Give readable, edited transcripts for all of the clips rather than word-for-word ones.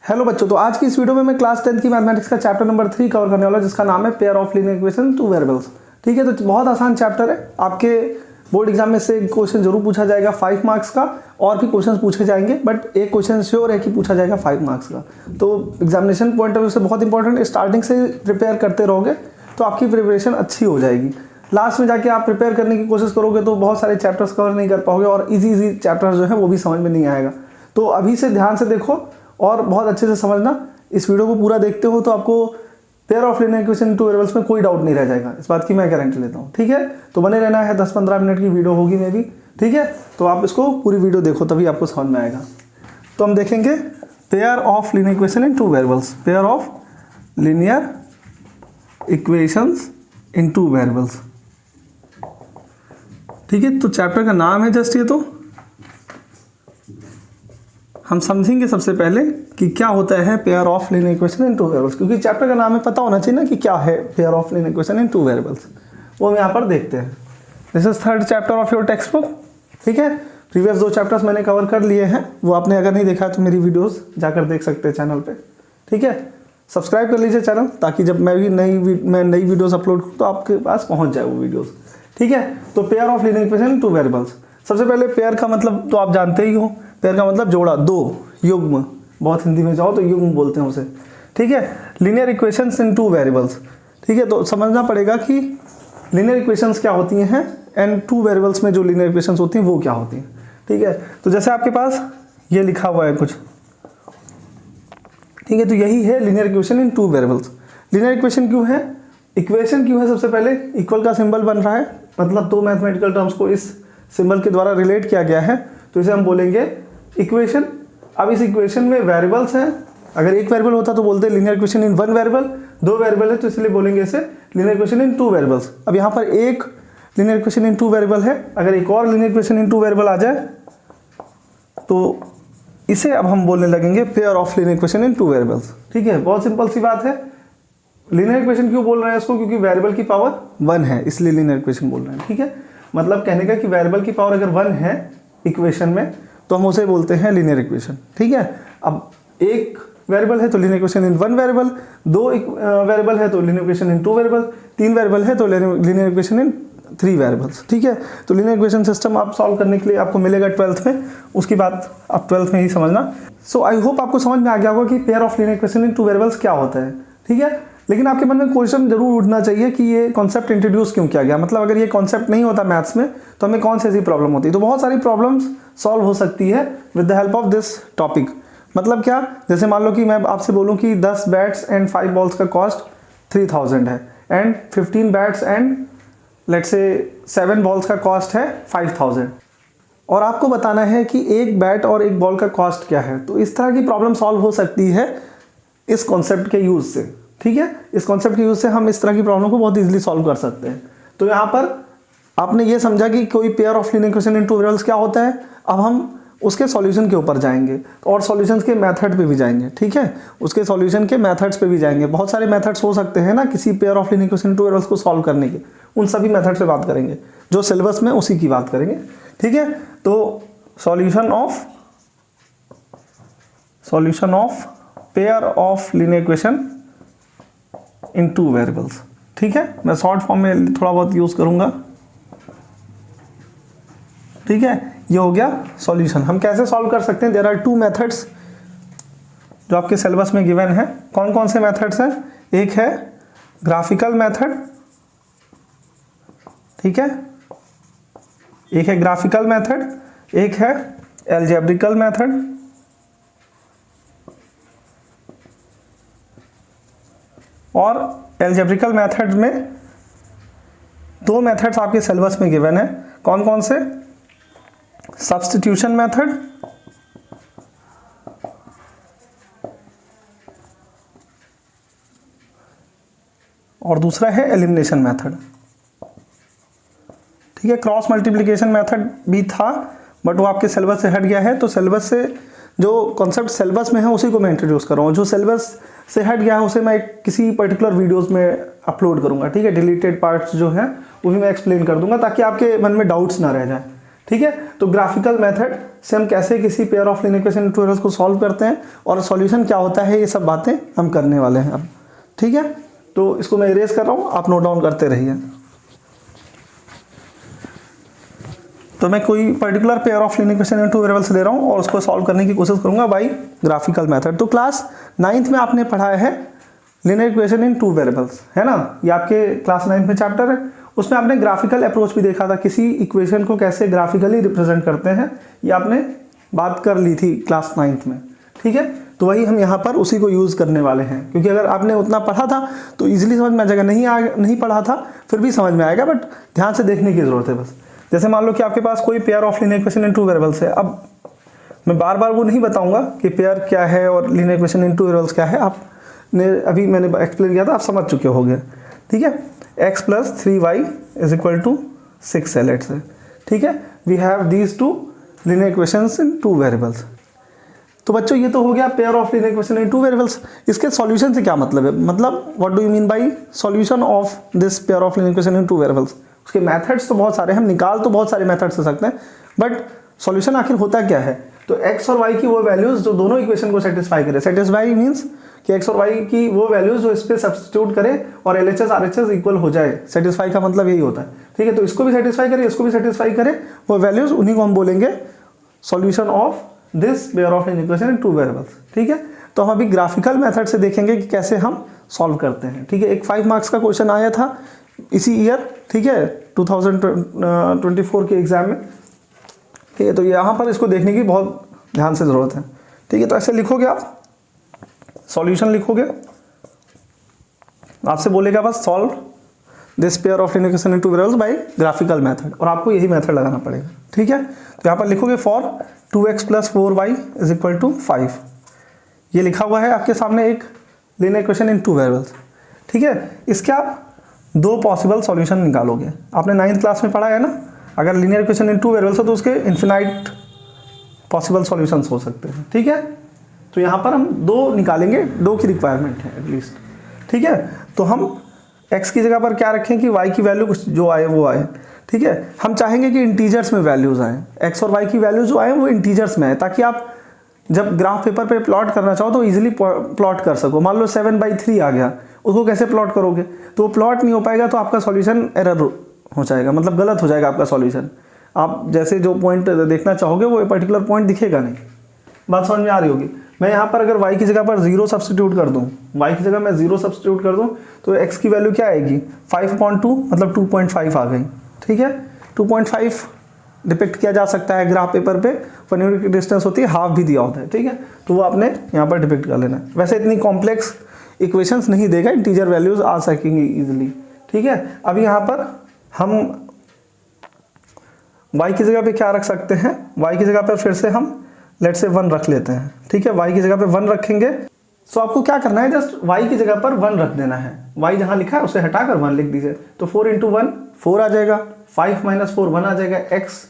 Hello बच्चों, तो आज की इस वीडियो में मैं क्लास 10 की मैथमेटिक्स का चैप्टर नंबर 3 कवर करने वाला हूं, जिसका नाम है pair of linear equation two variables. ठीक है, तो बहुत आसान चैप्टर है। आपके बोर्ड एग्जाम में से क्वेश्चन जरूर पूछा जाएगा 5 मार्क्स का, और भी क्वेश्चन पूछे जाएंगे, बट एक क्वेश्चन श्योर है कि पूछा जाएगा 5 मार्क्स का। तो एग्जामिनेशन पॉइंट ऑफ व्यू से बहुत इंपॉर्टेंट है। स्टार्टिंग से प्रिपेयर करते रहोगे तो आपकी प्रिपरेशन अच्छी हो जाएगी। लास्ट में जाके आप प्रिपेयर करने की कोशिश करोगे तो बहुत सारे चैप्टर्स कवर नहीं कर पाओगे और इजी चैप्टर्स जो है वो भी समझ में नहीं आएगा। तो अभी से ध्यान से देखो और बहुत अच्छे से समझना। इस वीडियो को पूरा देखते हो तो आपको pair of linear equation two variables में कोई डाउट नहीं रह जाएगा, इस बात की मैं गारंटी लेता हूँ। ठीक है, तो बने रहना है। 10-15 मिनट की वीडियो होगी मे भी। ठीक है, तो आप इसको पूरी वीडियो देखो तभी आपको समझ में आएगा। तो हम देखेंगे pair of linear equation in two variables, pair of linear equations in two variables. ठीक है, तो चैप्टर का नाम है जस्ट ये। तो हम समझेंगे सबसे पहले कि क्या होता है pair of linear equation in two variables, क्योंकि चैप्टर का नाम है, पता होना चाहिए ना कि क्या है pair of linear equation in two variables. वो हम यहाँ पर देखते हैं। This is third chapter of your text book. ठीक है, प्रीवियस 2 चैप्टर्स मैंने कवर कर लिए हैं, वो आपने अगर नहीं देखा है तो मेरी वीडियोस जाकर देख सकते हैं चैनल पे। ठीक है, सब्सक्राइब कर लीजिए चैनल, ताकि जब मैं भी नई वीडियोस अपलोड करूँ तो आपके पास पहुँच जाए वो वीडियोज़। ठीक है, तो pair of linear equation in two variables. सबसे पहले पेयर का मतलब तो आप जानते ही हो। पेयर का मतलब जोड़ा, दो, युग्म। बहुत हिंदी में जाओ तो युग्म बोलते हैं उसे। ठीक है, linear equations in two variables. ठीक है, तो समझना पड़ेगा कि लीनियर इक्वेशंस क्या होती हैं एंड टू वेरिएबल्स में जो लीनियर इक्वेशंस होती हैं वो क्या होती हैं। ठीक है, तो जैसे आपके पास ये लिखा हुआ है कुछ। ठीक है, तो यही है linear equation in two variables. Linear equation क्यों है, इक्वेशन क्यों है? सबसे पहले इक्वल का सिंबल बन रहा है, मतलब 2 मैथमेटिकल टर्म्स को इस सिंबल के द्वारा रिलेट किया गया है, तो इसे हम बोलेंगे इक्वेशन। अब इस इक्वेशन में वेरिएबल्स हैं। अगर एक वेरिएबल होता तो बोलते लीनियर इक्वेशन इन 1 वेरिएबल। 2 वेरिएबल है तो इसलिए बोलेंगे इसे लीनियर इक्वेशन इन 2 वेरिएबल्स। अब यहाँ पर एक लीनियर इक्वेशन इन 2 वेरिएबल है, अगर एक और लीनियर इक्वेशन इन 2 वेरिएबल आ जाए तो इसे अब हम बोलने लगेंगे pair of linear equation in 2 variables. ठीक है, बहुत सिंपल सी बात है। लीनियर इक्वेशन क्यों बोल रहे हैं इसको, क्योंकि वेरिएबल की पावर 1 है, इसलिए लीनियर इक्वेशन बोल रहे हैं। ठीक है, मतलब कहने का कि वेरिएबल की पावर अगर 1 है इक्वेशन में तो हम उसे बोलते हैं लीनियर इक्वेशन। ठीक है, अब एक वेरिएबल है तो लीनियर इक्वेशन इन 1 वेरिएबल, 2 वेरिएबल है तो linear equation in 2 variable, 3 variable है तो लीनियर इक्वेशन इन 3 वेरिएबल्स। ठीक है, तो लीनियर इक्वेशन सिस्टम आप सॉल्व करने के लिए आपको मिलेगा 12th में, उसकी बात आप 12th में ही समझना। सो आई होप आपको समझ में आ गया होगा कि pair of linear equation in 2 variables क्या होता है। ठीक है, लेकिन आपके मन में क्वेश्चन जरूर उठना चाहिए कि ये कॉन्सेप्ट इंट्रोड्यूस क्यों किया गया, मतलब अगर ये कॉन्सेप्ट नहीं होता मैथ्स में तो हमें कौन सी ऐसी प्रॉब्लम होती। तो बहुत सारी प्रॉब्लम्स सॉल्व हो सकती है with the help of this topic. मतलब क्या, जैसे मान लो कि मैं आपसे बोलूं कि 10 बैट्स एंड 5 बॉल्स का कॉस्ट 3000 है and 15 bats and let's say 7 balls का कॉस्ट है 5000, और आपको बताना है कि एक बैट और एक बॉल का कॉस्ट क्या है। तो इस तरह की प्रॉब्लम सॉल्व हो सकती है इस कॉन्सेप्ट के यूज से। ठीक है, इस कॉन्सेप्ट के यूज से हम इस तरह की प्रॉब्लम को बहुत इजीली सॉल्व कर सकते हैं। तो यहाँ पर आपने ये समझा कि कोई pair of linear equation in two variables क्या होता है। अब हम उसके सॉल्यूशन के ऊपर जाएंगे और सॉल्यूशंस के मेथड पे भी जाएंगे। ठीक है, उसके सॉल्यूशन के मेथड्स पे भी जाएंगे। बहुत सारे मेथड्स हो सकते हैं ना किसी pair of linear equation in two variables को सॉल्व करने के, उन सभी मेथड्स पे बात करेंगे जो सिलेबस में उसी की बात करेंगे। ठीक है, तो solution of pair of linear equation in 2 variables. ठीक है, मैं शॉर्ट फॉर्म में थोड़ा बहुत यूज करूंगा। ठीक है, ये हो गया सॉल्यूशन। हम कैसे सॉल्व कर सकते हैं, देयर आर 2 मेथड्स जो आपके सिलेबस में गिवन है। कौन कौन से मेथड्स हैं, एक है ग्राफिकल मेथड। ठीक है, एक है ग्राफिकल मेथड, एक है एल्जेब्रिकल मेथड। और एल्जेब्रिकल मेथड में 2 मेथड्स आपके सिलेबस में गिवन है। कौन कौन से, सब्स्टिट्यूशन मेथड और दूसरा है एलिमिनेशन मेथड। ठीक है, क्रॉस मल्टीप्लिकेशन मेथड भी था बट वो आपके सिलेबस से हट गया है। तो सिलेबस से जो कॉन्सेप्ट सिलेबस में है उसी को मैं इंट्रोड्यूस कर रहा हूँ। जो सिलेबस से हट गया है उसे मैं किसी पर्टिकुलर वीडियोस में अपलोड करूँगा। ठीक है, डिलीटेड पार्ट्स जो हैं वो भी मैं एक्सप्लेन कर दूंगा ताकि आपके मन में डाउट्स ना रह जाए। ठीक है, तो ग्राफिकल मेथड से हम कैसे किसी pair of linear equation in two variables को सॉल्व करते हैं और सॉल्यूशन क्या होता है, ये सब बातें हम करने वाले हैं अब। ठीक है, तो इसको मैं इरेज कर रहा हूँ, आप नोट डाउन करते रहिए। तो मैं कोई particular pair of linear equation in two variables ले रहा हूँ और उसको सॉल्व करने की कोशिश करूँगा बाई ग्राफिकल मेथड। तो क्लास 9th में आपने पढ़ाया है linear equation in two variables, है ना, ये आपके क्लास 9th में चैप्टर है। उसमें आपने ग्राफिकल अप्रोच भी देखा था, किसी इक्वेशन को कैसे ग्राफिकली रिप्रेजेंट करते हैं, ये आपने बात कर ली थी क्लास 9th में। ठीक है, तो वही हम यहाँ पर उसी को यूज़ करने वाले हैं, क्योंकि अगर आपने उतना पढ़ा था तो इजीली समझ में आ जाएगा, नहीं पढ़ा था फिर भी समझ में आएगा, बट ध्यान से देखने की ज़रूरत है बस। जैसे मान लो कि आपके पास कोई pair of linear equation in two variables है। अब मैं बार बार वो नहीं बताऊंगा कि पेयर क्या है और linear equation in two variables क्या है, आपने अभी मैंने एक्सप्लेन किया था, आप समझ चुके होंगे। ठीक है, x + 3y = 6 लेट्स से। ठीक है, we have these two linear equations in two variables. तो बच्चों ये तो हो गया pair of linear equation in two variables. इसके सॉल्यूशन से क्या मतलब है, मतलब what do you mean by solution of this pair of linear equation in two variables. उसके मेथड्स तो बहुत सारे, हम निकाल तो बहुत सारे मेथड से सकते हैं, बट सॉल्यूशन आखिर होता क्या है। तो x और y की वो वैल्यूज जो दोनों इक्वेशन को सेटिस्फाई करे। सेटिस्फाई मीन्स कि x और y की वो वैल्यूज जो इस पे सब्स्टिट्यूट करे और LHS RHS इक्वल हो जाए। सेटिस्फाई का मतलब यही होता है। ठीक है, तो इसको भी सेटिस्फाई करे, इसको भी सेटिस्फाई करे, वो वैल्यूज, उन्हीं को हम बोलेंगे solution of this pair of linear equation in two variables. ठीक है, तो हम अभी ग्राफिकल मेथड से देखेंगे कि कैसे हम सॉल्व करते हैं। ठीक है, एक 5 मार्क्स का क्वेश्चन आया था इसी ईयर, ठीक है, 2024 के एग्जाम में। ठीक है, तो यहाँ पर इसको देखने की बहुत ध्यान से ज़रूरत है। ठीक है, तो ऐसे लिखोगे आप, सॉल्यूशन लिखोगे, आपसे बोलेगा बस solve this pair of linear equation in two variables by graphical method, और आपको यही मेथड लगाना पड़ेगा। ठीक है, तो यहाँ पर लिखोगे फॉर 2x + 4y = 5। ये लिखा हुआ है आपके सामने एक linear equation in two variables. ठीक है, इसके आप दो पॉसिबल सॉल्यूशन निकालोगे। आपने 9th क्लास में पढ़ा है ना, अगर linear equation in two variables है तो उसके इन्फिनाइट पॉसिबल सॉल्यूशंस हो सकते हैं। ठीक है, तो यहाँ पर हम दो निकालेंगे, दो की रिक्वायरमेंट है एटलीस्ट। ठीक है, तो हम x की जगह पर क्या रखें कि y की वैल्यू कुछ जो आए वो आए। ठीक है, हम चाहेंगे कि इंटीजर्स में वैल्यूज आए, x और y की वैल्यूज जो आए वो इंटीजर्स में आए, ताकि आप जब ग्राफ पेपर पे प्लॉट करना चाहो तो इजीली प्लॉट कर सको। मान लो 7/3 आ गया, उसको कैसे प्लॉट करोगे, तो वो प्लॉट नहीं हो पाएगा, तो आपका सॉल्यूशन एरर हो जाएगा, मतलब गलत हो जाएगा आपका सॉल्यूशन। आप जैसे जो पॉइंट देखना चाहोगे वो पर्टिकुलर पॉइंट दिखेगा नहीं। बात समझ में आ रही होगी। मैं यहाँ पर अगर y की जगह पर 0 सब्स्टिट्यूट कर दूँ, y की जगह मैं 0 सब्स्टिट्यूट कर दूँ, तो x की वैल्यू क्या आएगी, 5/2 मतलब 2.5 आ गई। ठीक है, 2.5 डिपिक्ट किया जा सकता है ग्राफ पेपर पे, यूनिट डिस्टेंस होती है, हाफ भी दिया होता है। ठीक है, तो वो आपने यहाँ पर डिपिक्ट कर लेना है। वैसे इतनी कॉम्प्लेक्स इक्वेशंस नहीं देगा, इंटीजर वैल्यूज आ सकेंगी इजीली। ठीक है, अब यहाँ पर हम y की जगह पे क्या रख सकते हैं, y की जगह पर फिर से हम लेट्स से 1 रख लेते हैं। ठीक है, y की जगह पे 1 रखेंगे। सो आपको क्या करना है, जस्ट y की जगह पर 1 रख देना है। y जहाँ लिखा है उसे हटाकर 1 लिख दीजिए, तो 4 × 1 4 आ जाएगा, 5 - 4 1 आ जाएगा, x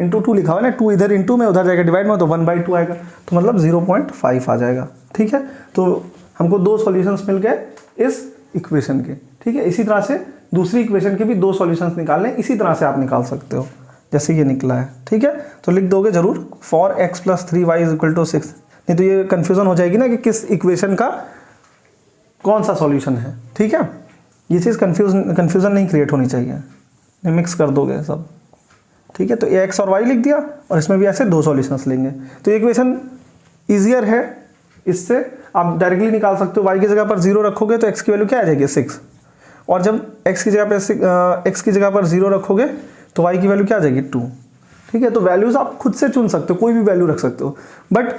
× 2 लिखा हुआ है ना, 2 इधर इंटू में उधर जाएगा डिवाइड में, तो 1/2 आएगा, तो मतलब 0.5 आ जाएगा। ठीक है, तो हमको दो सॉल्यूशंस मिल गए इस इक्वेशन के। ठीक है, इसी तरह से दूसरी इक्वेशन के भी दो सॉल्यूशंस निकालने, इसी तरह से आप निकाल सकते हो जैसे ये निकला है। ठीक है, तो लिख दोगे जरूर फॉर x + 3y = 6, नहीं तो ये कंफ्यूजन हो जाएगी ना कि किस इक्वेशन का कौन सा सॉल्यूशन है। ठीक है, ये चीज़ कंफ्यूजन नहीं क्रिएट होनी चाहिए, मिक्स कर दोगे सब। ठीक है, तो ये x और y लिख दिया, और इसमें भी ऐसे दो सॉल्यूशंस लेंगे, तो ये इक्वेशन ईजियर है। इससे आप डायरेक्टली निकाल सकते हो। y की जगह पर 0 रखोगे तो x की वैल्यू क्या आ जाएगी, 6, और जब x की जगह पर 0 रखोगे तो y की वैल्यू क्या आ जाएगी, 2। ठीक है, तो वैल्यूज आप खुद से चुन सकते हो, कोई भी वैल्यू रख सकते हो, बट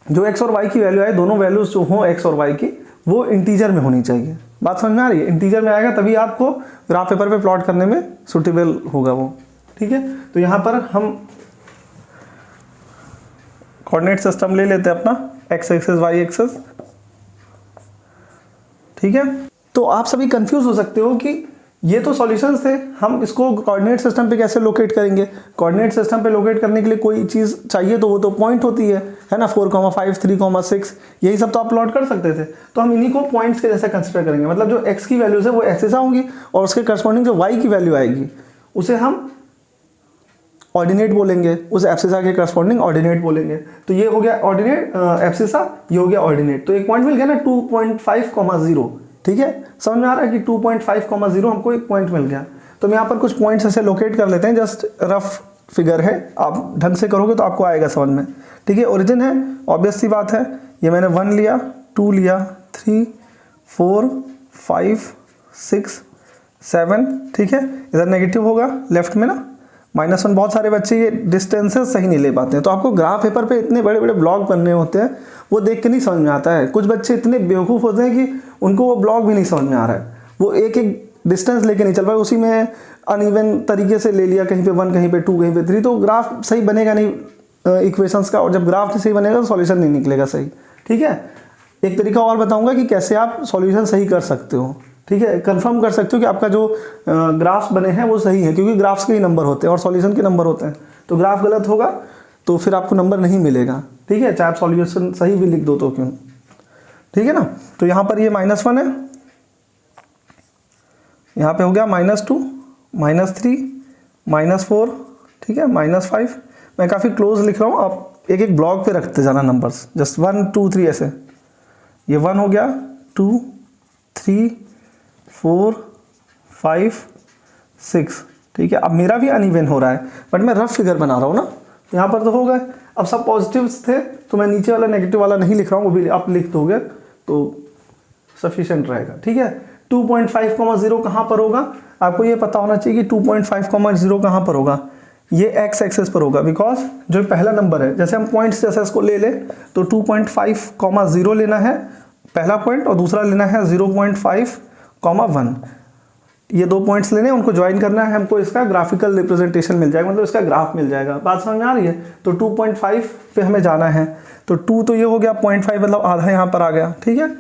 जो x और y की वैल्यू आए, दोनों वैल्यूज जो हो x और y की, वो इंटीजर में होनी चाहिए। बात समझ में आ रही है, इंटीजर में आएगा तभी आपको ग्राफ पेपर पे प्लॉट करने में सुटेबल होगा वो। ठीक है, तो यहाँ पर हम कोऑर्डिनेट सिस्टम ले लेते हैं अपना, x एक्सिस y एक्सिस। ठीक है, तो आप सभी कंफ्यूज हो सकते हो कि ये तो सॉल्यूशंस थे, हम इसको कोऑर्डिनेट सिस्टम पे कैसे लोकेट करेंगे। कोऑर्डिनेट सिस्टम पे लोकेट करने के लिए कोई चीज़ चाहिए, तो वो तो पॉइंट होती है ना, 4,5 3,6 यही सब तो आप प्लॉट कर सकते थे। तो हम इन्हीं को पॉइंट्स के जैसे कंसिडर करेंगे, मतलब जो x की वैल्यूज है वो एक्सेस होंगी, और उसके करस्पॉन्डिंग जो y की वैल्यू आएगी उसे हम ऑर्डिनेट बोलेंगे, उस एब्सिसा के करस्पॉन्डिंग ऑर्डिनेट बोलेंगे। तो ये हो गया ऑर्डिनेट एब्सिसा, ये हो गया ऑर्डिनेट। तो एक पॉइंट मिल गया ना 2.5,0, ठीक है। समझ में आ रहा है कि 2.5,0 हमको एक पॉइंट मिल गया। तो हम यहाँ पर कुछ पॉइंट्स ऐसे लोकेट कर लेते हैं, जस्ट रफ फिगर है, आप ढंग से करोगे तो आपको आएगा समझ में, ठीक है। ओरिजिन है, ऑब्वियस सी बात है, ये मैंने 1 लिया, 2 लिया, 3, 4, 5, 6, 7, ठीक है। इधर नेगेटिव होगा लेफ्ट में ना, -1। बहुत सारे बच्चे ये डिस्टेंसेस सही नहीं ले पाते हैं, तो आपको ग्राफ पेपर पे इतने बड़े बड़े ब्लॉक बनने होते हैं, वो देख के नहीं समझ में आता है। कुछ बच्चे इतने बेवकूफ़ होते हैं कि उनको वो ब्लॉक भी नहीं समझ में आ रहा है, वो एक एक डिस्टेंस लेके नहीं चल पाए, उसी में अनइवन तरीके से ले लिया, कहीं पे 1, कहीं पे 2, कहीं पे 3, तो ग्राफ सही बनेगा नहीं इक्वेशंस का। और जब ग्राफ नहीं सही बनेगा तो सॉल्यूशन नहीं निकलेगा सही, ठीक है। एक तरीका और बताऊंगा कि कैसे आप सॉल्यूशन सही कर सकते हो, ठीक है। कंफर्म कर सकते हो कि आपका जो ग्राफ्स बने हैं वो सही है, क्योंकि ग्राफ्स के ही नंबर होते हैं और सॉल्यूशन के नंबर होते हैं। तो ग्राफ गलत होगा तो फिर आपको नंबर नहीं मिलेगा, ठीक है, चाहे आप सॉल्यूशन सही भी लिख दो तो क्यों, ठीक है ना। तो यहाँ पर ये -1 है, यहाँ पे हो गया -2, -3, -4, ठीक है, -5। मैं काफ़ी क्लोज लिख रहा हूँ, आप एक एक ब्लॉक पे रखते जाना नंबर्स, जस्ट 1, 2, 3 ऐसे। ये 1 हो गया, 2, 3, 4, 5, 6, ठीक है। अब मेरा भी अनइवन हो रहा है, बट मैं रफ फिगर बना रहा हूँ ना, यहाँ पर तो हो गए। अब सब पॉजिटिव्स थे तो मैं नीचे वाला नेगेटिव वाला नहीं लिख रहा हूँ, वो भी आप लिख दोगे तो सफिशिएंट रहेगा, ठीक है। 2.5,0 कहाँ पर होगा, आपको ये पता होना चाहिए कि 2.5,0 कहाँ पर होगा। ये एक्स एक्सेस पर होगा, बिकॉज जो पहला नंबर है, जैसे हम पॉइंट्स जैसे इसको ले ले तो 2.5,0 लेना है पहला पॉइंट, और दूसरा लेना है 0.5,1। ये 2 पॉइंट्स लेने हैं, उनको ज्वाइन करना है, हमको इसका ग्राफिकल रिप्रेजेंटेशन मिल जाएगा, मतलब इसका ग्राफ मिल जाएगा। बात समझ में आ रही है। तो 2.5 पे हमें जाना है, तो 2 तो ये हो गया, 0.5 मतलब आधा यहाँ पर आ गया, ठीक है।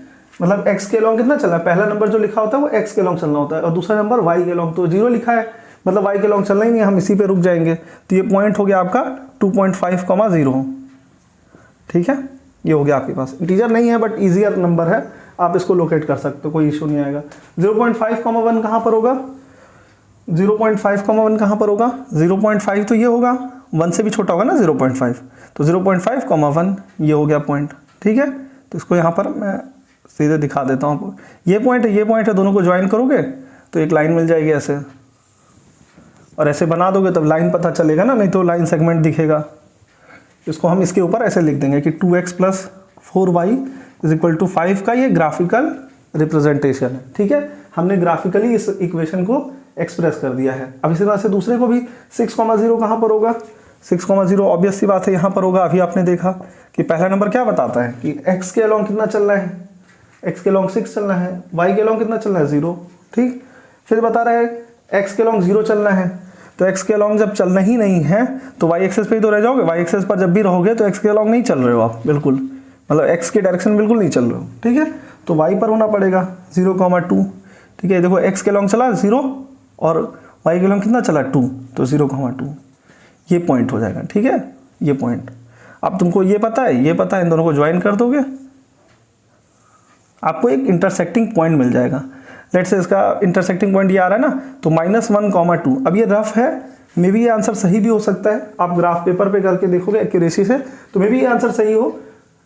मतलब x के लॉन्ग कितना चलना है, पहला नंबर जो लिखा होता है वो x के लॉन्ग चलना होता है, और दूसरा नंबर y के लॉन्ग, तो 0 लिखा है मतलब y के लॉन्ग चलना ही नहीं है, हम इसी पे रुक जाएंगे। तो ये पॉइंट हो गया आपका 2.5,0, ठीक है। ये हो गया आपके पास, इंटीजर नहीं है बट ईजियर नंबर है, आप इसको लोकेट कर सकते हो, कोई इशू नहीं आएगा। 0.5,1 कहाँ पर होगा, 0.5,1 कहाँ पर होगा, 0.5 तो ये होगा, 1 से भी छोटा होगा ना 0.5, तो 0.5,1 ये हो गया पॉइंट, ठीक है। तो इसको यहाँ पर मैं सीधे दिखा देता हूँ आपको, ये पॉइंट है, ये पॉइंट है, दोनों को ज्वाइन करोगे तो एक लाइन मिल जाएगी ऐसे, और ऐसे बना दोगे तब लाइन पता चलेगा ना, नहीं तो लाइन सेगमेंट दिखेगा। इसको हम इसके ऊपर ऐसे लिख देंगे कि 2x + 4y = 5 का ये ग्राफिकल रिप्रेजेंटेशन है, ठीक है। हमने ग्राफिकली इस इक्वेशन को एक्सप्रेस कर दिया है। अब इसी तरह से दूसरे को भी 6,0 कहाँ पर होगा, 6,0 ऑब्वियस सी बात है यहाँ पर होगा। अभी आपने देखा कि पहला नंबर क्या बताता है कि x के अलॉन्ग कितना चलना है, x के अलॉन्ग 6 चलना है, y के अलॉन्ग कितना चलना है 0, ठीक। फिर बता रहा है x के अलॉन्ग 0 चलना है, तो x के अलॉन्ग जब चलना ही नहीं है तो y एक्सेस पे ही तो रह जाओगे, y एक्सेस पर जब भी रहोगे तो x के अलॉन्ग नहीं चल रहे हो आप, बिल्कुल, मतलब x के डायरेक्शन बिल्कुल नहीं चल रहे हो, ठीक है। तो y पर होना पड़ेगा 0,2, ठीक है। देखो x के अलॉन्ग चला 0 और y के अलॉन्ग कितना चला 2, तो 0,2 ये पॉइंट हो जाएगा, ठीक है, ये पॉइंट। अब तुमको ये पता है, ये पता है, इन दोनों को ज्वाइन कर दोगे, आपको एक इंटरसेक्टिंग पॉइंट मिल जाएगा। लेट्स से इसका इंटरसेक्टिंग पॉइंट ये आ रहा है ना, तो -1,2। अब ये रफ है, मे बी ये आंसर सही भी हो सकता है, आप ग्राफ पेपर पे करके देखोगे एक्यूरेसी से तो मे बी ये आंसर सही हो,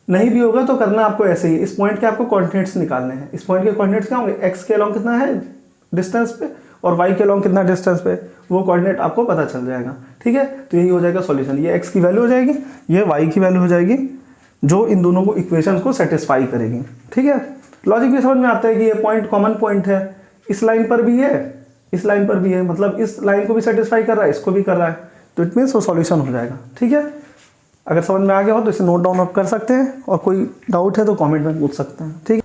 नहीं भी होगा तो करना आपको ऐसे ही। इस पॉइंट के आपको कोऑर्डिनेट्स निकालने हैं। इस पॉइंट के कोऑर्डिनेट्स क्या होंगे, x के अलॉन्ग कितना है डिस्टेंस पे और y के अलॉन्ग कितना डिस्टेंस पे, वो कोऑर्डिनेट आपको पता चल जाएगा, ठीक है। तो यही हो जाएगा सॉल्यूशन, ये x की वैल्यू हो जाएगी, ये y की वैल्यू हो जाएगी, जो इन दोनों को इक्वेशंस को सेटिस्फाई करेगी, ठीक है। लॉजिक भी समझ में आता है कि ये पॉइंट कॉमन पॉइंट है, इस लाइन पर भी है, इस लाइन पर भी है, मतलब इस लाइन को भी सेटिस्फाई कर रहा है, इसको भी कर रहा है, तो इट मीन्स वो सॉल्यूशन हो जाएगा, ठीक है। अगर समझ में आ गया हो तो इसे नोट डाउन आप कर सकते हैं, और कोई डाउट है तो कमेंट में पूछ सकते हैं, ठीक है।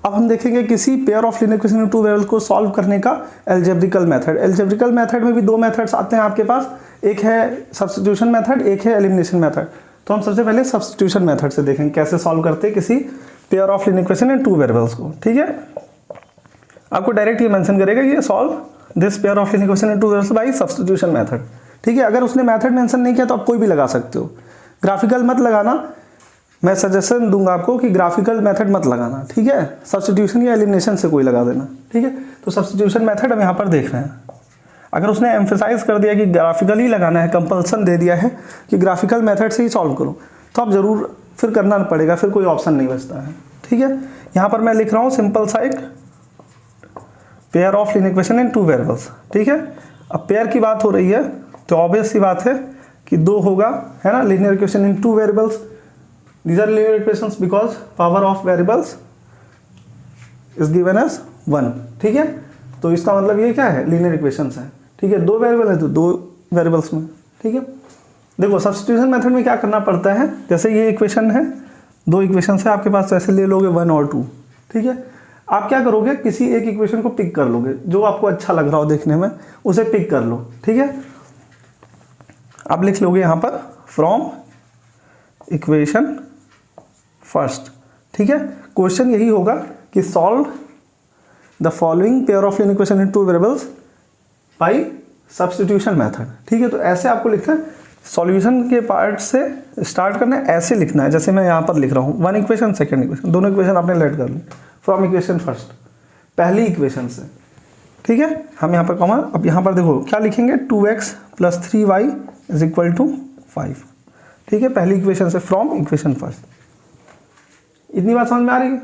अब हम देखेंगे किसी pair of linear equation in 2 variables को सॉल्व करने का एल्जेब्रिकल मेथड। एल्जेब्रिकल मेथड में भी 2 मेथड्स आते हैं आपके पास, एक है सब्स्टिट्यूशन मेथड, एक है एलिमिनेशन मेथड। तो हम सबसे पहले सब्स्टिट्यूशन मेथड से देखेंगे कैसे सॉल्व करते हैं किसी pair of linear equation in 2 variables को, ठीक है। आपको डायरेक्ट ये मेंशन करेगा कि solve this pair of linear equation in 2 variables by substitution method, ठीक है। अगर उसने मेथड मेंशन नहीं किया तो आप कोई भी लगा सकते हो, ग्राफिकल मत लगाना, मैं सजेशन दूंगा आपको कि ग्राफिकल मेथड मत लगाना, ठीक है। सब्स्टिट्यूशन या एलिमिनेशन से कोई लगा देना, ठीक है। तो सब्स्टिट्यूशन मेथड हम यहाँ पर देख रहे हैं। अगर उसने एम्फेसाइज कर दिया कि ग्राफिकली लगाना है, कंपल्सन दे दिया है कि ग्राफिकल मेथड से ही सॉल्व करो, तो आप ज़रूर फिर करना पड़ेगा, फिर कोई ऑप्शन नहीं बचता है। ठीक है, यहाँ पर मैं लिख रहा हूँ सिंपल सा एक pair of linear equation in 2 variables. ठीक है, अब पेयर की बात हो रही है तो ऑब्वियस सी बात है कि 2 होगा, है ना, linear equation in 2 variables. These are linear equations because power of variables is given as 1। ठीक है, तो इसका मतलब ये क्या है, लीनियर इक्वेशंस है। ठीक है, 2 वेरिएबल है तो 2 वेरिएबल्स में। ठीक है, देखो सब्स्टिट्यूशन मेथड में क्या करना पड़ता है, जैसे ये इक्वेशन है, 2 इक्वेशन है आपके पास, ऐसे ले लोगे 1 और 2। ठीक है, आप क्या करोगे, किसी एक इक्वेशन को पिक कर लोगे, जो आपको अच्छा लग रहा हो देखने में उसे पिक कर लो। ठीक है, आप लिख लोगे यहाँ पर फ्रॉम इक्वेशन फर्स्ट। ठीक है, क्वेश्चन यही होगा कि solve the following pair of linear equation in 2 variables by substitution method. ठीक है, तो ऐसे आपको लिखना है, सॉल्यूशन के पार्ट से स्टार्ट करना है, ऐसे लिखना है जैसे मैं यहाँ पर लिख रहा हूँ, 1 इक्वेशन, सेकंड इक्वेशन, दोनों इक्वेशन आपने लेट कर ली फ्रॉम इक्वेशन फर्स्ट, पहली इक्वेशन से। ठीक है, हम यहाँ पर कॉमन, अब यहाँ पर देखो क्या लिखेंगे, 2x + 3y = 5। ठीक है, पहली इक्वेशन से फ्रॉम इक्वेशन फर्स्ट। इतनी बात समझ में आ रही है,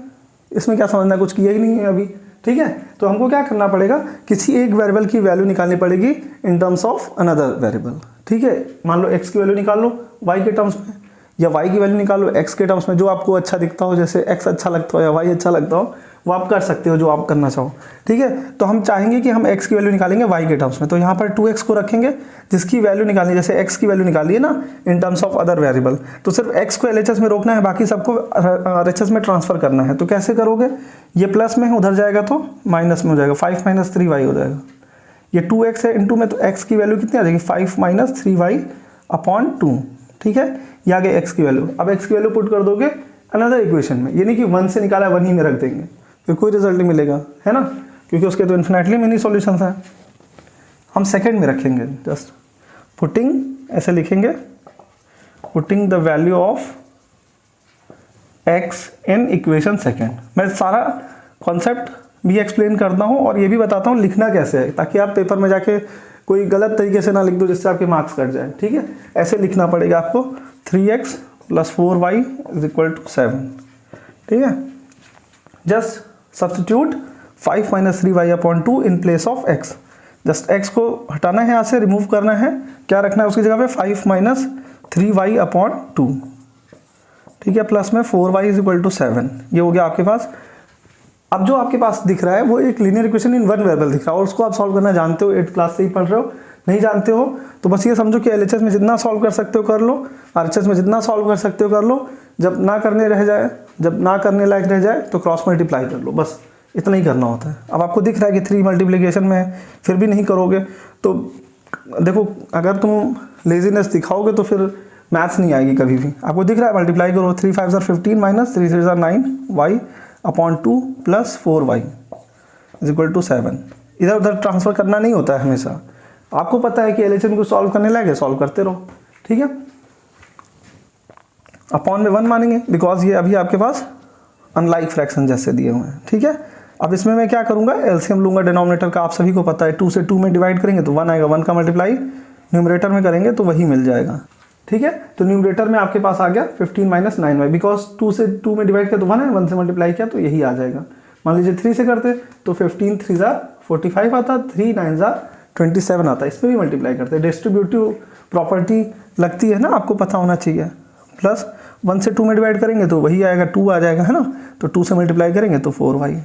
इसमें क्या समझना, कुछ किया ही नहीं है अभी। ठीक है, तो हमको क्या करना पड़ेगा, किसी एक वेरिएबल की वैल्यू निकालनी पड़ेगी in terms of another variable. ठीक है, मान लो x की वैल्यू निकाल लो y के टर्म्स में, या y की वैल्यू निकाल लो x के टर्म्स में, जो आपको अच्छा दिखता हो, जैसे x अच्छा लगता हो या y अच्छा लगता हो, वो आप कर सकते हो जो आप करना चाहो। ठीक है, तो हम चाहेंगे कि हम x की वैल्यू निकालेंगे y के टर्म्स में, तो यहाँ पर 2x को रखेंगे, जिसकी वैल्यू निकालनी, जैसे x की वैल्यू निकाली है ना in terms of other variable, तो सिर्फ x को LHS में रोकना है, बाकी सबको RHS में ट्रांसफर करना है। तो कैसे करोगे, ये प्लस में उधर जाएगा तो माइनस में हो जाएगा, 5 - 3y हो जाएगा। ये 2x है इनटू में, तो x की वैल्यू कितनी आ जाएगी, 5 - 3y/2। ठीक है, ये आ गई x की वैल्यू। अब x की वैल्यू पुट कर दोगे अनदर इक्वेशन में, ये नहीं कि 1 से निकाला 1 ही में रख देंगे, फिर कोई रिजल्ट नहीं मिलेगा, है ना, क्योंकि उसके तो इन्फिनेटली मेनी सॉल्यूशंस हैं। हम सेकंड में रखेंगे, जस्ट पुटिंग, ऐसे लिखेंगे, putting the value of x in equation second. मैं सारा कॉन्सेप्ट भी एक्सप्लेन करता हूँ और ये भी बताता हूँ लिखना कैसे है, ताकि आप पेपर में जाके कोई गलत तरीके से ना लिख दो जिससे आपके मार्क्स कट जाए। ठीक है, ऐसे लिखना पड़ेगा आपको, 3x + 4y = 7। ठीक है, just substitute 5 - 3y/2 in place of x। Just x को हटाना है यहाँ से, रिमूव करना है, क्या रखना है उसकी जगह पे, 5 - 3y/2। ठीक है, प्लस में 4y = 7। ये हो गया आपके पास। अब जो आपके पास दिख रहा है वो एक लीनियर इक्वेशन इन 1 वेरिएबल दिख रहा है, और उसको आप सॉल्व करना जानते हो, 8th क्लास से ही पढ़ रहे हो। नहीं जानते हो तो बस ये समझो कि LHS में जितना सॉल्व कर सकते हो कर लो, RHS में जितना सॉल्व कर सकते हो कर लो, जब ना करने लायक रह जाए तो क्रॉस मल्टीप्लाई कर लो, बस इतना ही करना होता है। अब आपको दिख रहा है कि 3 मल्टीप्लिकेशन में है, फिर भी नहीं करोगे तो देखो, अगर तुम लेजीनेस दिखाओगे तो फिर मैथ्स नहीं आएगी कभी भी। आपको दिख रहा है, मल्टीप्लाई करो, 3 5 = 15 - 3 3 = 9y/2 + 4y = 7। इधर उधर ट्रांसफर करना नहीं होता है हमेशा। आपको पता है कि LHS को सॉल्व करने लगे, सॉल्व करते रहो। ठीक है, अपॉन में 1 मानेंगे, बिकॉज ये अभी आपके पास अनलाइक फ्रैक्शन जैसे दिए हुए हैं। ठीक है, अब इसमें मैं क्या करूंगा, एलसीएम लूंगा डिनोमिनेटर का, आप सभी को पता है, 2 से 2 में डिवाइड करेंगे तो 1 आएगा, 1 का मल्टीप्लाई न्यूमरेटर में करेंगे तो वही मिल जाएगा। ठीक है, तो न्यूमरेटर में आपके पास आ गया 15 - 9y, बिकॉज 2 से 2 में डिवाइड किया तो 1 है, 1 से मल्टीप्लाई किया तो यही आ जाएगा। मान लीजिए 3 से करते तो 15 3 = 45 आता, 3 9 = 27 आता, इसमें भी मल्टीप्लाई करते हैं। डिस्ट्रीब्यूटिव प्रॉपर्टी लगती है ना, आपको पता होना चाहिए। प्लस 1 से 2 में डिवाइड करेंगे तो वही आएगा, 2 आ जाएगा, है ना, तो 2 से मल्टीप्लाई करेंगे तो 4y,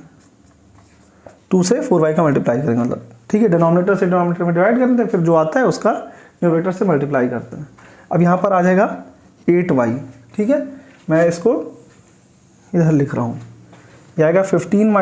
2 से 4y का मल्टीप्लाई करेंगे मतलब। ठीक है, डिनोमिनेटर से डिनोमिनेटर में डिवाइड करते हैं, फिर जो आता है उसका न्यूमरेटर से मल्टीप्लाई करते हैं। अब यहाँ पर आ जाएगा 8y। ठीक है, मैं इसको इधर लिख रहा हूँ, यह आएगा 15 -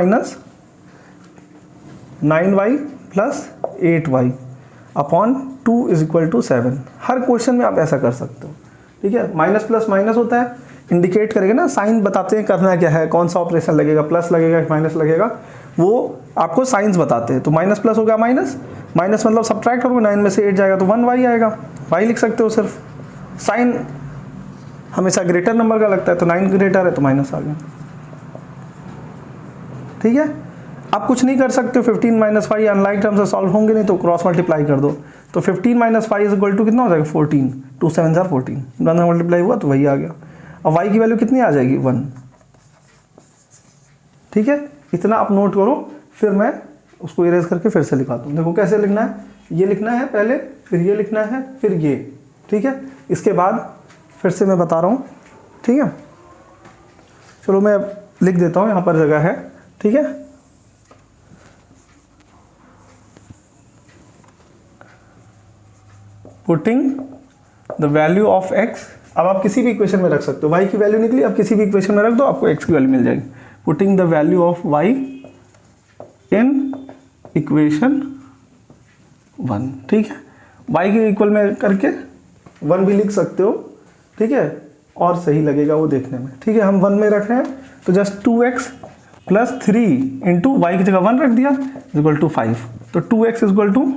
9y + 8y/2 = 7। हर क्वेश्चन में आप ऐसा कर सकते हो। ठीक है, माइनस प्लस माइनस होता है, इंडिकेट करेगा ना, साइन बताते हैं करना क्या है, कौन सा ऑपरेशन लगेगा, प्लस लगेगा माइनस लगेगा, वो आपको साइंस बताते हैं। तो माइनस प्लस हो गया माइनस, माइनस मतलब सब्ट्रैक्ट करोगे, 9 में से 8 जाएगा तो 1y आएगा, y लिख सकते हो। सिर्फ साइन हमेशा ग्रेटर नंबर का लगता है, तो 9 ग्रेटर है तो माइनस आ गया। ठीक है, आप कुछ नहीं कर सकते हो, 15 माइनस 5 अनलाइक टर्म से सॉल्व होंगे नहीं, तो क्रॉस मल्टीप्लाई कर दो। तो 15 माइनस 5 इज इक्वल टू कितना हो जाएगा 14, 2 7 जार 14, दोनों मल्टीप्लाई हुआ तो वही आ गया। अब y की वैल्यू कितनी आ जाएगी 1। ठीक है, इतना आप नोट करो, फिर मैं उसको इरेज करके फिर से लिखाता हूँ। देखो कैसे लिखना है, ये लिखना है पहले, फिर ये लिखना है, फिर ये। ठीक है, इसके बाद फिर से मैं बता रहा हूँ। ठीक है, चलो मैं लिख देता हूँ, यहाँ पर जगह है। ठीक है, putting the value of x, अब आप किसी भी इक्वेशन में रख सकते हो, y की वैल्यू निकली, अब किसी भी इक्वेशन में रख दो, आपको x की वैल्यू मिल जाएगी। Putting the value of y in equation 1। ठीक है, y के इक्वल में करके 1 भी लिख सकते हो। ठीक है, और सही लगेगा वो देखने में। ठीक है, हम 1 में रख रहे हैं, तो just 2x plus 3 into Y की जगह 1 रख दिया इज इक्वल टू 5। तो 2x इज इक्वल टू,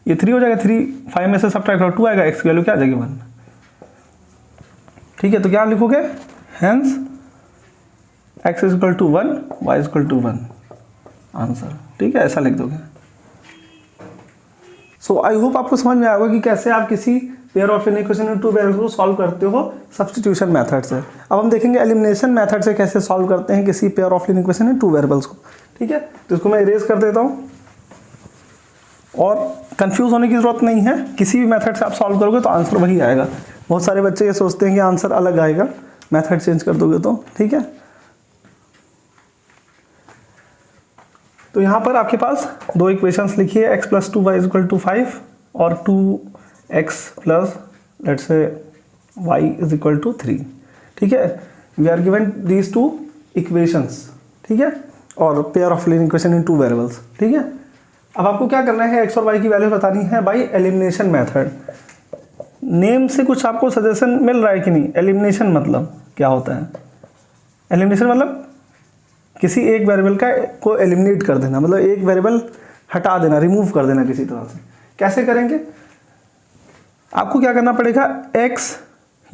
ये 3 हो जाएगा, 3 5 में से सब्ट्रैक्ट करो 2 आएगा, x की वैल्यू क्या आ जाएगी 1। ठीक है, तो क्या लिखोगे, hence x is equal to 1, y is equal to 1 answer. ठीक है, ऐसा लिख दोगे। सो आई होप आपको समझ में आएगा कि कैसे आप किसी pair of equation in two variables को सॉल्व करते हो सब्स्टिट्यूशन मेथड से। अब हम देखेंगे एलिमिनेशन मेथड से कैसे सॉल्व करते हैं किसी pair of equation in two variables को। ठीक है, तो इसको मैं इरेज कर देता हूँ, और कंफ्यूज होने की जरूरत नहीं है, किसी भी मेथड से आप सॉल्व करोगे तो आंसर वही आएगा। बहुत सारे बच्चे ये सोचते हैं कि आंसर अलग आएगा मेथड चेंज कर दोगे तो। ठीक है, तो यहाँ पर आपके पास दो इक्वेशंस लिखी है, x plus 2y is equal to 5 और 2x plus let's say y is equal to 3। ठीक है, we are given these two equations. ठीक है, और pair of linear equation in two variables. ठीक है, अब आपको क्या करना है, x और y की वैल्यू बतानी है बाय एलिमिनेशन मेथड। नेम से कुछ आपको सजेशन मिल रहा है कि नहीं? एलिमिनेशन मतलब क्या होता है? एलिमिनेशन मतलब किसी एक वेरिएबल का को एलिमिनेट कर देना, मतलब एक वेरिएबल हटा देना, रिमूव कर देना किसी तरह से। कैसे करेंगे? आपको क्या करना पड़ेगा, x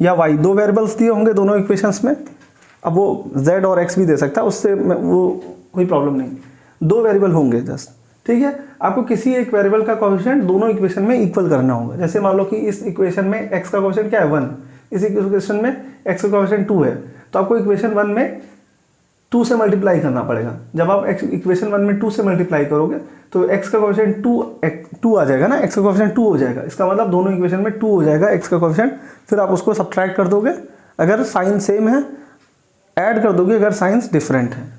या y दो वेरिएबल्स दिए होंगे दोनों इक्वेशंस में। अब वो z और x भी दे सकता है, उससे वो कोई प्रॉब्लम नहीं। दो वेरिएबल होंगे जस्ट। ठीक है, आपको किसी एक वेरिएबल का कोएफिशिएंट दोनों इक्वेशन में इक्वल करना होगा। जैसे मान लो कि इस इक्वेशन में x का कोएफिशिएंट क्या है 1, इस इक्वेशन में x का कोएफिशिएंट 2 है, तो आपको इक्वेशन 1 में 2 से मल्टीप्लाई करना पड़ेगा। जब आप इक्वेशन 1 में 2 से मल्टीप्लाई करोगे तो x का कोएफिशिएंट 2 आ जाएगा ना, x का कोएफिशिएंट 2 हो जाएगा। इसका मतलब दोनों इक्वेशन में 2 हो जाएगा x का कोएफिशिएंट। फिर आप उसको सब्ट्रैक्ट कर दोगे, अगर साइन सेम है ऐड कर दोगे, अगर साइंस डिफरेंट है।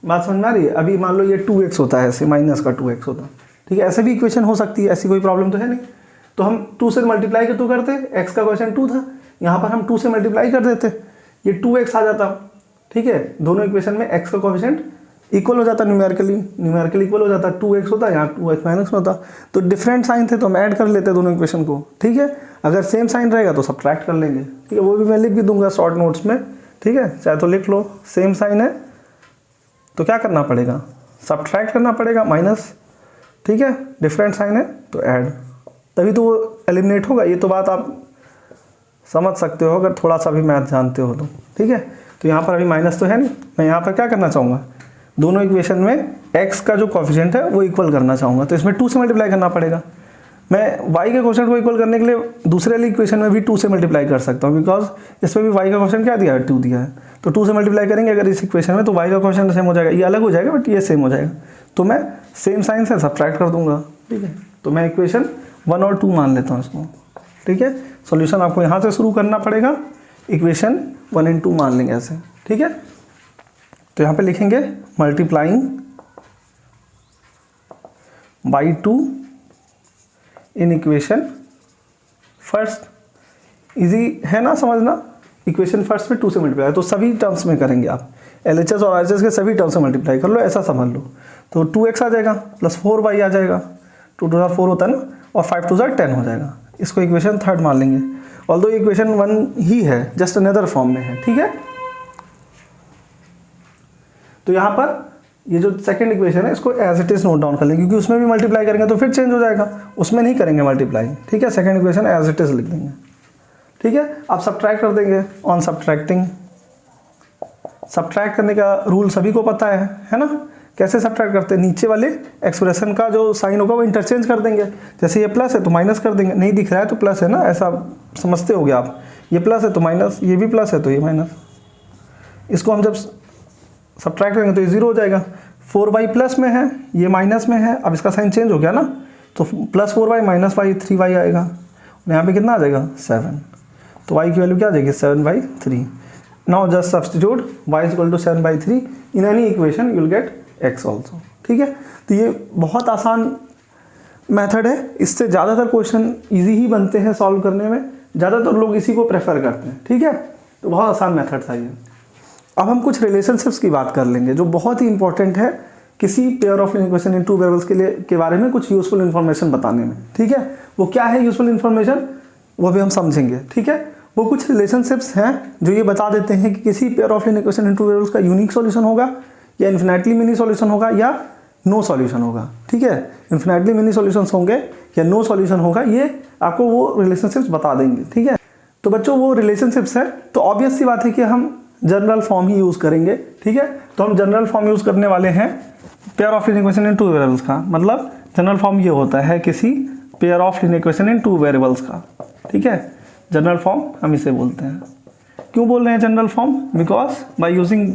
बात समझ में आ रही है? अभी मान लो ये 2x होता है, ऐसे माइनस का 2x होता है। ठीक है, ऐसे भी इक्वेशन हो सकती है, ऐसी कोई प्रॉब्लम तो है नहीं। तो हम 2 से मल्टीप्लाई तो करते, x का कोएफिशिएंट 2 था, यहाँ पर हम 2 से मल्टीप्लाई कर देते, ये 2x आ जाता। ठीक है, दोनों इक्वेशन में x का कोएफिशिएंट इक्वल हो जाता, न्यूमेरिकली इक्वल हो जाता। 2x होता, यहाँ 2x माइनस में होता। तो डिफरेंट साइन थे तो हम ऐड कर लेते दोनों इक्वेशन को। ठीक है, अगर सेम साइन रहेगा तो सब्ट्रैक्ट कर लेंगे। ठीक है, वो भी मैं लिख भी दूंगा शॉर्ट नोट्स में। ठीक है, चाहे तो लिख लो, सेम साइन है तो क्या करना पड़ेगा, सब्ट्रैक्ट करना पड़ेगा, माइनस। ठीक है, डिफरेंट साइन है तो ऐड, तभी तो वो एलिमिनेट होगा। ये तो बात आप समझ सकते हो अगर थोड़ा सा भी मैथ जानते हो तो। ठीक है, तो यहाँ पर अभी माइनस तो है नहीं, मैं यहाँ पर क्या करना चाहूँगा, दोनों इक्वेशन में x का जो कोएफिशिएंट है वो इक्वल करना चाहूँगा, तो इसमें 2 से मल्टीप्लाई करना पड़ेगा। मैं y के कोएफिशिएंट को इक्वल करने के लिए दूसरे वाली इक्वेशन में भी 2 से मल्टीप्लाई कर सकता हूँ, बिकॉज इसमें भी y का कोएफिशिएंट क्या दिया है, 2 दिया है। तो 2 से मल्टीप्लाई करेंगे अगर इस इक्वेशन में, तो y का कोएफिशिएंट सेम हो जाएगा, ये अलग हो जाएगा बट ये सेम हो जाएगा। तो मैं सेम साइन से सब्ट्रैक्ट कर दूंगा। ठीक है, तो मैं इक्वेशन 1 और 2 मान लेता हूँ इसको। ठीक है, सॉल्यूशन आपको यहाँ से शुरू करना पड़ेगा, इक्वेशन 1 and 2 मान लेंगे ऐसे। ठीक है, तो यहाँ पे लिखेंगे multiplying by 2 in equation first. Easy है ना समझना, इक्वेशन फर्स्ट में 2 से मल्टीप्लाई, तो सभी टर्म्स में करेंगे आप, LHS और RHS के सभी टर्म्स से मल्टीप्लाई कर लो, ऐसा समझ लो। तो 2x आ जाएगा प्लस 4y आ जाएगा, 2 2 4 होता है ना, और 5 2 10 हो जाएगा। इसको इक्वेशन थर्ड मान लेंगे, ऑल्दो इक्वेशन 1 ही है, जस्ट अनदर फॉर्म में है। ठीक है, तो यहाँ पर ये जो सेकंड इक्वेशन है इसको as it is note down कर लेंगे, क्योंकि उसमें भी मल्टीप्लाई करेंगे तो फिर चेंज हो जाएगा, उसमें नहीं करेंगे मल्टीप्लाई। ठीक है, second equation as it is लिख देंगे। ठीक है, आप सब्ट्रैक्ट कर देंगे ऑन सब्ट्रैक्टिंग। सब्ट्रैक्ट करने का रूल सभी को पता है ना, कैसे सब्ट्रैक्ट करते हैं, नीचे वाले एक्सप्रेशन का जो साइन होगा वो इंटरचेंज कर देंगे। जैसे ये प्लस है तो माइनस कर देंगे, नहीं दिख रहा है तो प्लस है ना, ऐसा समझते होगे आप। ये प्लस है तो माइनस, ये भी प्लस है तो ये माइनस। इसको हम जब सब्ट्रैक्ट करेंगे तो ये 0 हो जाएगा। 4y प्लस में है, ये माइनस में है, अब इसका साइन चेंज हो गया ना, तो plus 4y minus y 3y आएगा। और यहाँ पे कितना आ जाएगा 7, तो y की वैल्यू क्या आ जाएगी 7/3। Now just substitute y is equal to 7/3 in any equation, you will get x also. ठीक है, तो ये बहुत आसान मेथड है, इससे ज़्यादातर क्वेश्चन इजी ही बनते हैं सॉल्व करने में, ज़्यादातर लोग इसी को प्रेफर करते हैं। ठीक है, तो बहुत आसान मेथड था ये। अब हम कुछ रिलेशनशिप्स की बात कर लेंगे जो बहुत ही इंपॉर्टेंट है किसी pair of linear equation in two variables के बारे में कुछ यूजफुल इन्फॉर्मेशन बताने में। ठीक है, वो क्या है यूजफुल इन्फॉर्मेशन, वो भी हम समझेंगे। ठीक है, वो कुछ रिलेशनशिप्स हैं जो ये बता देते हैं कि किसी pair of linear equation in two variables का यूनिक सॉल्यूशन होगा या इन्फिनिटली मिनी सॉल्यूशन होगा या नो सॉल्यूशन होगा। ठीक है, इन्फिनिटली मिनी सॉल्यूशंस होंगे या नो सॉल्यूशन होगा, ये आपको वो रिलेशनशिप्स बता देंगे। ठीक है, तो बच्चों वो रिलेशनशिप्स है तो ऑब्वियस सी बात है कि हम जनरल फॉर्म ही यूज़ करेंगे। ठीक है, तो हम जनरल फॉर्म यूज़ करने वाले हैं pair of linear equation in two variables का। मतलब जनरल फॉर्म ये होता है किसी pair of linear equation in two variables का। ठीक है, जनरल फॉर्म हम इसे बोलते हैं। क्यों बोल रहे हैं general form, because by using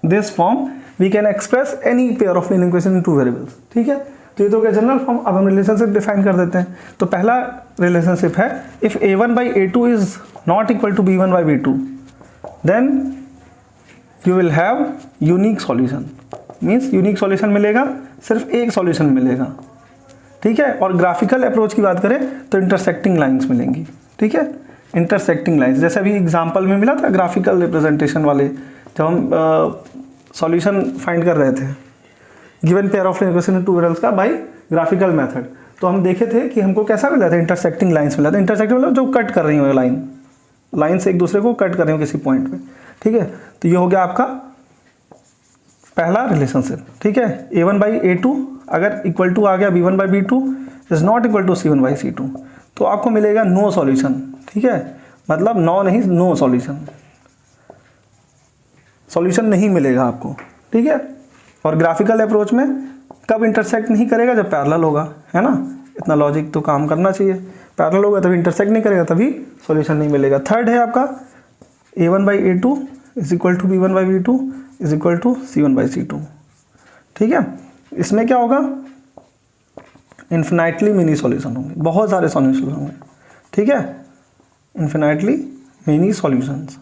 this form we can express any pair of linear equation in two variables. ठीक है, तो ये तो क्या जनरल फॉर्म। अब हम रिलेशनशिप डिफाइन कर देते हैं। तो पहला रिलेशनशिप है if a1/a2 is not equal to b1/b2 then you will have unique solution. Means unique solution मिलेगा, सिर्फ एक सॉल्यूशन मिलेगा। ठीक है, और ग्राफिकल अप्रोच की बात करें तो इंटरसेक्टिंग लाइंस मिलेंगी। ठीक है, इंटरसेक्टिंग लाइंस, जैसे अभी एग्जांपल में मिला था ग्राफिकल रिप्रेजेंटेशन वाले, जब हम सॉल्यूशन फाइंड कर रहे थे given pair of linear equation in two variables का बाय ग्राफिकल मेथड, तो हम देखे थे कि हमको कैसा मिला था, इंटरसेक्टिंग लाइंस मिला था। इंटरसेक्टिंग मतलब जो कट कर रही हो लाइन से एक दूसरे को कट कर रही हो किसी पॉइंट पे। ठीक है, तो ये हो गया आपका पहला रिलेशनशिप। ठीक है, a1/a2 अगर इक्वल टू आ गया b1/b2 is not equal to c1/c2 तो आपको मिलेगा नो सॉल्यूशन। ठीक है, मतलब नो सॉल्यूशन, सॉल्यूशन नहीं मिलेगा आपको। ठीक है, और ग्राफिकल अप्रोच में कब इंटरसेक्ट नहीं करेगा, जब पैरेलल होगा, है ना। इतना लॉजिक तो काम करना चाहिए, पैरेलल होगा तभी इंटरसेक्ट नहीं करेगा, तभी सॉल्यूशन नहीं मिलेगा। थर्ड है आपका a1/a2 is equal to b1/b2 is equal to c1/c2। ठीक है, इसमें क्या होगा, इन्फिनाइटली मिनी सॉल्यूशन होंगे, बहुत सारे सॉल्यूशन होंगे। ठीक है, इन्फिनाइटली मिनी सॉल्यूशंस,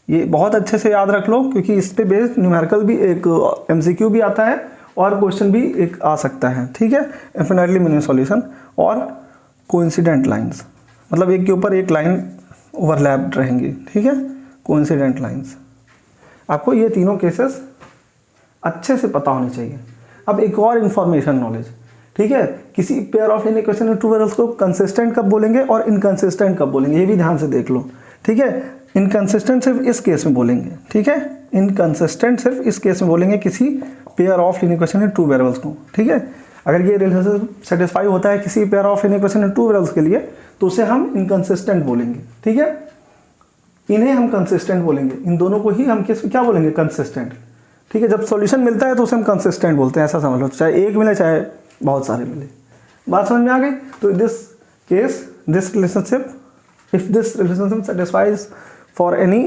ये बहुत अच्छे से याद रख लो क्योंकि इस पे बेस्ड न्यूमेरिकल भी एक MCQ भी आता है और क्वेश्चन भी एक आ सकता है। ठीक है, इन्फिनिटली मिनी सॉल्यूशन और कोइंसिडेंट लाइंस, मतलब एक के ऊपर एक लाइन ओवरलैप्ड रहेंगी। ठीक है, कोइंसिडेंट लाइंस, आपको ये तीनों केसेस अच्छे से पता होने चाहिए। अब एक और इन्फॉर्मेशन नॉलेज, ठीक है, किसी pair of linear equation in two variables को कंसिस्टेंट कब बोलेंगे और इनकंसिस्टेंट कब बोलेंगे, ये भी ध्यान से देख लो। ठीक है, इनकंसिस्टेंट सिर्फ इस केस में बोलेंगे। ठीक है, इनकंसिस्टेंट सिर्फ इस केस में बोलेंगे किसी pair of linear equation in two variables को। ठीक है, अगर ये रिलेशनशिप सेटिस्फाई होता है किसी pair of linear equation in two variables के लिए तो उसे हम इनकंसिस्टेंट बोलेंगे। ठीक है, इन्हें हम कंसिस्टेंट बोलेंगे, इन दोनों को ही हम क्या बोलेंगे, कंसिस्टेंट। ठीक है, जब सॉल्यूशन मिलता है तो उसे हम कंसिस्टेंट बोलते हैं, ऐसा समझ लो, चाहे एक मिले चाहे बहुत सारे मिले। बात समझ में आ गई। तो this case this relationship, if this relationship satisfies for any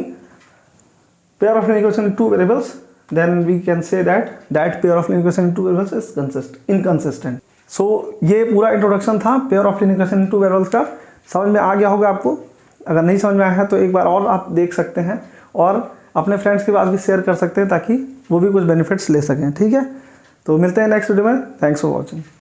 pair of linear equation in two variables then we can say that pair of linear equation in two variables is inconsistent. So ये पूरा introduction था pair of linear equation in two variables का। समझ में आ गया होगा आपको, अगर नहीं समझ में आया है तो एक बार और आप देख सकते हैं और अपने फ्रेंड्स के पास भी शेयर कर सकते हैं ताकि वो भी कुछ बेनिफिट्स ले सकें। ठीक है, तो मिलते हैं नेक्स्ट वीडियो में। Thanks for watching.